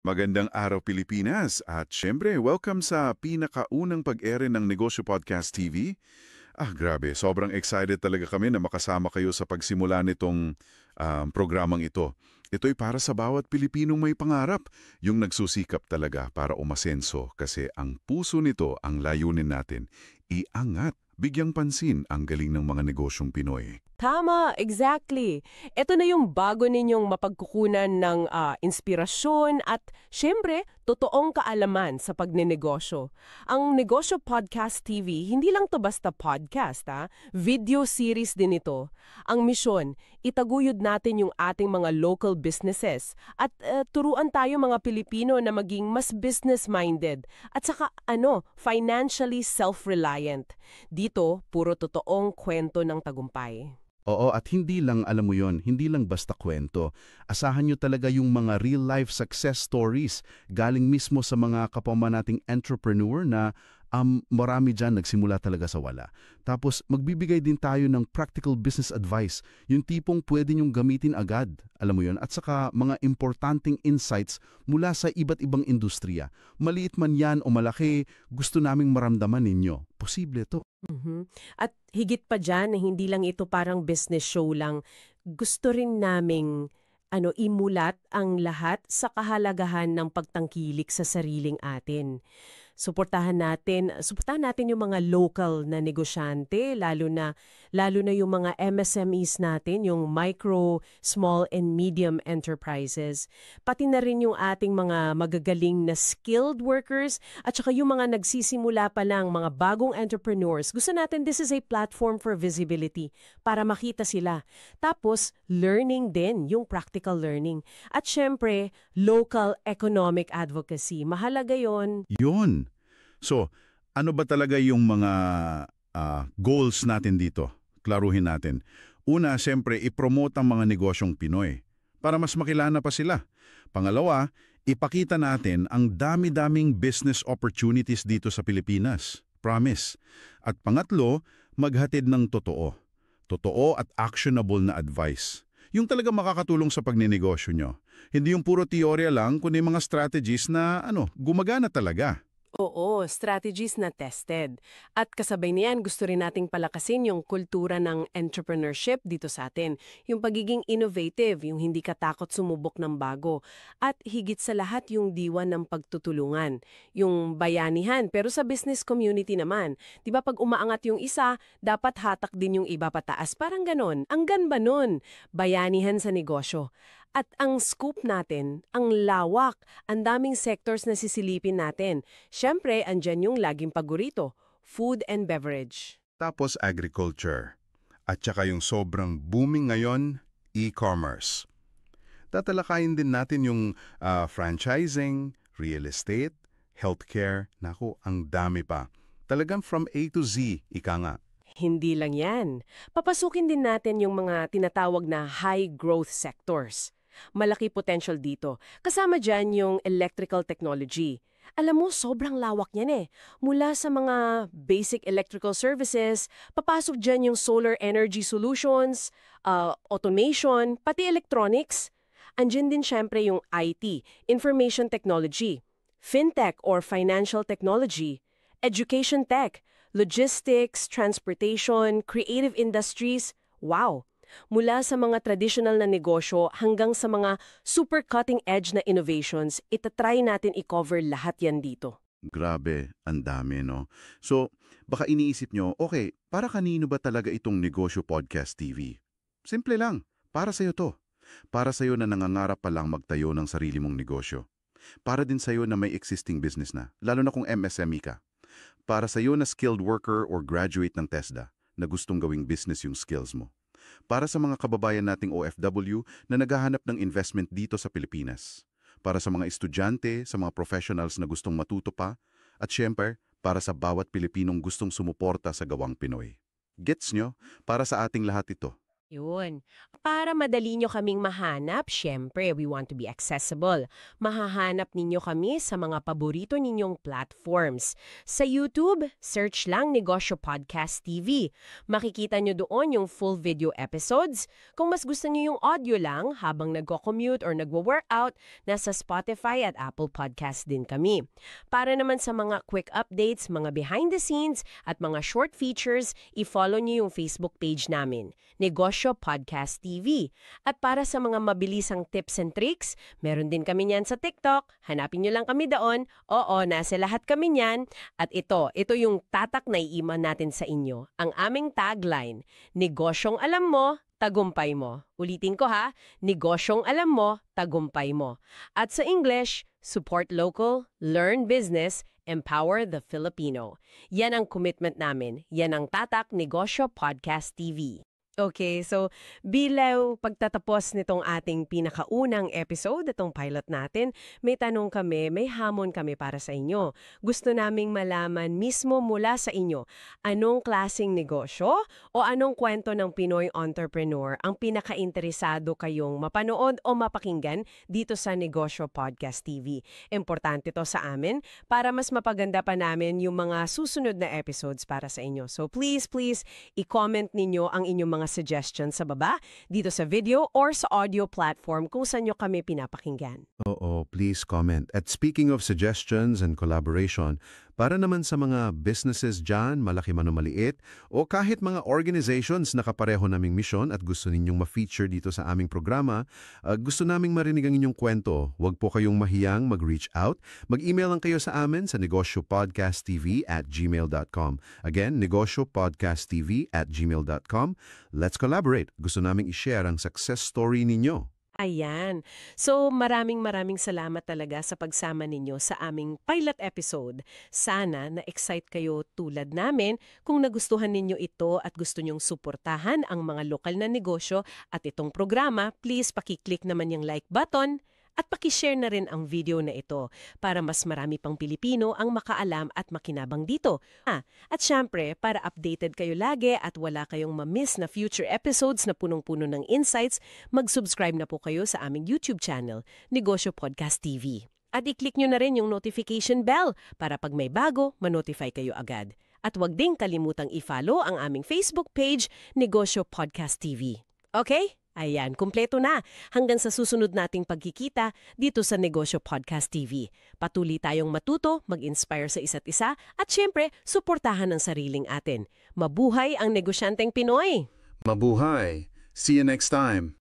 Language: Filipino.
Magandang araw Pilipinas at syempre welcome sa pinakaunang pag-ere ng Negosyo Podcast TV. Grabe, sobrang excited talaga kami na makasama kayo sa pagsimula nitong programang ito. Ito'y para sa bawat Pilipinong may pangarap, yung nagsusikap talaga para umasenso kasi ang puso nito ang layunin natin, iangat, bigyang pansin ang galing ng mga negosyong Pinoy. Tama, exactly. Ito na yung bago ninyong mapagkukunan ng inspirasyon at syempre, totoong kaalaman sa pagnenegosyo. Ang Negosyo Podcast TV, hindi lang to basta podcast, video series din ito. Ang misyon, itaguyod natin yung ating mga local businesses at turuan tayo mga Pilipino na maging mas business-minded at saka financially self-reliant. Dito, puro totoong kwento ng tagumpay. Oo, at hindi lang, alam mo yon, hindi lang basta kwento. Asahan nyo talaga yung mga real-life success stories galing mismo sa mga kapwa nating entrepreneur na marami dyan nagsimula talaga sa wala. Tapos magbibigay din tayo ng practical business advice, yung tipong pwede nyong gamitin agad, alam mo yon, at saka mga importanteng insights mula sa iba't ibang industriya. Maliit man yan o malaki, gusto naming maramdaman ninyo. Posible to. Mhm. At higit pa dyan, hindi lang ito parang business show lang. Gusto rin naming imulat ang lahat sa kahalagahan ng pagtangkilik sa sariling atin. Suportahan natin yung mga local na negosyante, lalo na yung mga MSMEs natin, yung micro, small and medium enterprises. Pati na rin yung ating mga magagaling na skilled workers at saka yung mga nagsisimula pa lang, mga bagong entrepreneurs. Gusto natin this is a platform for visibility para makita sila. Tapos, learning din, yung practical learning. At syempre, local economic advocacy. Mahalaga yon. Yun. So, ano ba talaga yung mga goals natin dito? Klaruhin natin. Una, siyempre, ipromote ang mga negosyong Pinoy para mas makilala pa sila. Pangalawa, ipakita natin ang dami-daming business opportunities dito sa Pilipinas. Promise. At pangatlo, maghatid ng totoo. Totoo at actionable na advice. Yung talaga makakatulong sa pagnenegosyo nyo. Hindi yung puro teorya lang, kundi mga strategies na gumagana talaga. Oo, strategies na tested. At kasabay niyan, gusto rin nating palakasin yung kultura ng entrepreneurship dito sa atin. Yung pagiging innovative, yung hindi katakot sumubok ng bago. At higit sa lahat yung diwa ng pagtutulungan. Yung bayanihan, pero sa business community naman. Di ba pag umaangat yung isa, dapat hatak din yung iba pataas. Parang ganon. Ang gan ba nun? Bayanihan sa negosyo. At ang scoop natin, ang lawak, ang daming sectors na sisilipin natin. Siyempre, andyan yung laging paborito, food and beverage. Tapos agriculture. At saka yung sobrang booming ngayon, e-commerce. Tatalakayin din natin yung franchising, real estate, healthcare. Naku, ang dami pa. Talagang from A to Z, ika nga. Hindi lang yan. Papasukin din natin yung mga tinatawag na high-growth sectors. Malaki potential dito. Kasama dyan yung electrical technology. Alam mo, sobrang lawak niyan eh. Mula sa mga basic electrical services, papasok dyan yung solar energy solutions, automation, pati electronics. Andyan din syempre yung IT, information technology, fintech or financial technology, education tech, logistics, transportation, creative industries. Wow! Mula sa mga traditional na negosyo hanggang sa mga super cutting-edge na innovations, itatry natin i-cover lahat yan dito. Grabe, ang dami, no? So, baka iniisip nyo, okay, para kanino ba talaga itong Negosyo Podcast TV? Simple lang, para sa'yo to. Para sa'yo na nangangarap pa lang magtayo ng sarili mong negosyo. Para din sa'yo na may existing business na, lalo na kung MSME ka. Para sa'yo na skilled worker or graduate ng TESDA na gustong gawing business yung skills mo. Para sa mga kababayan nating OFW na naghahanap ng investment dito sa Pilipinas. Para sa mga estudyante, sa mga professionals na gustong matuto pa. At syempre, para sa bawat Pilipinong gustong sumuporta sa gawang Pinoy. Gets nyo? Para sa ating lahat ito. Yun. Para madali nyo kaming mahanap, syempre, we want to be accessible. Mahahanap ninyo kami sa mga paborito ninyong platforms. Sa YouTube, search lang Negosyo Podcast TV. Makikita nyo doon yung full video episodes. Kung mas gusto nyo yung audio lang habang nagko-commute or nagwo-workout, nasa Spotify at Apple Podcast din kami. Para naman sa mga quick updates, mga behind the scenes, at mga short features, i-follow nyo yung Facebook page namin, Negosyo Podcast TV. At para sa mga mabilisang tips and tricks, meron din kami niyan sa TikTok. Hanapin nyo lang kami doon. Oo, nasa lahat kami niyan. At ito yung tatak na iiman natin sa inyo. Ang aming tagline, Negosyong alam mo, tagumpay mo. Ulitin ko ha, Negosyong alam mo, tagumpay mo. At sa English, support local, learn business, empower the Filipino. Yan ang commitment namin. Yan ang tatak Negosyo Podcast TV. Okay, so bilang pagtatapos nitong ating pinakaunang episode, itong pilot natin, may tanong kami, may hamon kami para sa inyo. Gusto naming malaman mismo mula sa inyo, anong klaseng negosyo o anong kwento ng Pinoy entrepreneur ang pinaka-interesado kayong mapanood o mapakinggan dito sa Negosyo Podcast TV. Importante to sa amin para mas mapaganda pa namin yung mga susunod na episodes para sa inyo. So please, i-comment ninyo ang inyong mga suggestions sa baba, dito sa video or sa audio platform kung saan nyo kami pinapakinggan. Oo, please comment. At speaking of suggestions and collaboration, para naman sa mga businesses dyan, malaki man o maliit, o kahit mga organizations na kapareho naming misyon at gusto ninyong ma-feature dito sa aming programa, gusto naming marinig ang inyong kwento. Huwag po kayong mahiyang mag-reach out. Mag-email lang kayo sa amin sa negosyopodcasttv@gmail.com. Again, negosyopodcasttv@gmail.com. Let's collaborate. Gusto naming i-share ang success story ninyo. Ayan. So maraming salamat talaga sa pagsama ninyo sa aming pilot episode. Sana na-excite kayo tulad namin kung nagustuhan ninyo ito at gusto nyong suportahan ang mga lokal na negosyo at itong programa, please pakiclick naman yung like button at pakishare na rin ang video na ito para mas marami pang Pilipino ang makaalam at makinabang dito. At syempre, para updated kayo lagi at wala kayong ma-miss na future episodes na punong-puno ng insights, mag-subscribe na po kayo sa aming YouTube channel, Negosyo Podcast TV. At i-click nyo na rin yung notification bell para pag may bago, ma-notify kayo agad. At huwag ding kalimutang i-follow ang aming Facebook page, Negosyo Podcast TV. Okay? Ayan, kumpleto na. Hanggang sa susunod nating pagkikita dito sa Negosyo Podcast TV. Patuloy tayong matuto, mag-inspire sa isa't isa, at syempre, suportahan ang sariling atin. Mabuhay ang negosyanteng Pinoy! Mabuhay! See you next time!